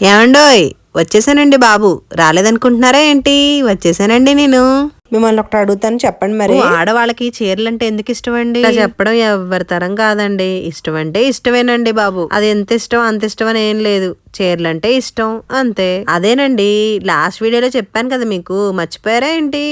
ఏమండోయ్ వచ్చేసానండి బాబు, రాలేదనుకుంటున్నారా ఏంటి? వచ్చేసానండి నేను. మిమ్మల్ని ఒకటి అడుగుతాను, చెప్పండి. మరి ఆడవాళ్ళకి చీరలు అంటే ఎందుకు ఇష్టం అండి? చెప్పడం ఎవరి తరం కాదండి. ఇష్టం అంటే ఇష్టమేనండి బాబు. అది ఎంత ఇష్టం అంత ఇష్టం అని ఏం లేదు. చీరలు అంటే ఇష్టం అంతే. అదేనండి లాస్ట్ వీడియోలో చెప్పాను కదా మీకు, మర్చిపోయారా ఏంటి?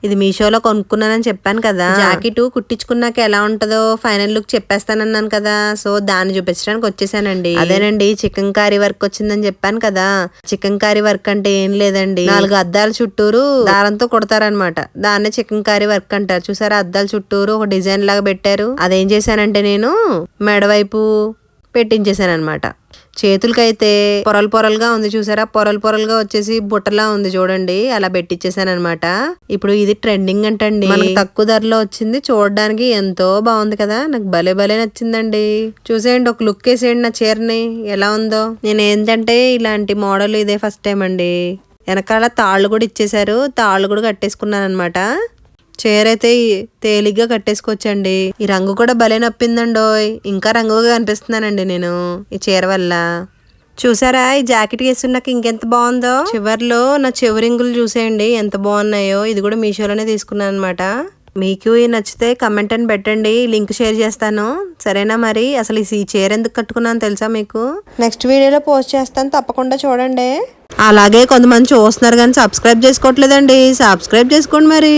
ఇది మీషోలో కొనుక్కున్నానని చెప్పాను కదా. జాకెట్ కుట్టించుకున్నాక ఎలా ఉంటదో ఫైనల్ లుక్ చెప్పేస్తానన్నాను కదా. సో దాన్ని చూపించడానికి వచ్చేసానండి. అదేనండి చికెన్ కారీ వర్క్ వచ్చిందని చెప్పాను కదా. చికెన్ కారీ వర్క్ అంటే ఏం లేదండి, 4 అద్దాల చుట్టూరు దారంతో కుడతారనమాట. దాన్నే చికెన్ కారీ వర్క్ అంటారు. చూసారా, అద్దాల చుట్టూరు ఒక డిజైన్ లాగా పెట్టారు. అదేం చేశానంటే నేను మెడవైపు పెట్టించేసాను అనమాట. చేతులకైతే పొరలు పొరలుగా ఉంది చూసారా, పొరలు పొరలుగా వచ్చేసి బుట్టలా ఉంది చూడండి, అలా పెట్టించేసాను అనమాట. ఇప్పుడు ఇది ట్రెండింగ్ అంటండి, మనకు తక్కువ ధరలో వచ్చింది. చూడడానికి ఎంతో బాగుంది కదా, నాకు భలే భలే నచ్చిందండి. చూసేయండి, ఒక లుక్ వేసేయండి నా చీరని ఎలా ఉందో. నేను ఏంటంటే ఇలాంటి మోడల్ ఇదే ఫస్ట్ టైం అండి. వెనకాల తాళ్ళు కూడా ఇచ్చేసారు, తాళ్ళు కూడా కట్టేసుకున్నాను అనమాట. చీర అయితే తేలిగ్గా కట్టేసుకోవచ్చండి. ఈ రంగు కూడా భలే నప్పిందండోయ్, ఇంకా రంగుగా కనిపిస్తున్నానండి నేను ఈ చీర వల్ల. చూసారా, ఈ జాకెట్ వేసుకున్నాక ఇంకెంత బాగుందో. చివర్లో నా చెవురింగులు చూసేయండి ఎంత బాగున్నాయో. ఇది కూడా మీషోలోనే తీసుకున్నాను అనమాట. మీకు నచ్చితే కమెంట్ అని పెట్టండి, లింక్ షేర్ చేస్తాను. సరేనా? మరి అసలు ఈ చీర ఎందుకు కట్టుకున్నాను తెలుసా మీకు? నెక్స్ట్ వీడియోలో పోస్ట్ చేస్తాను, తప్పకుండా చూడండి. అలాగే కొంతమంది చూస్తున్నారు కానీ సబ్స్క్రైబ్ చేసుకోవట్లేదండి, సబ్స్క్రైబ్ చేసుకోండి మరి.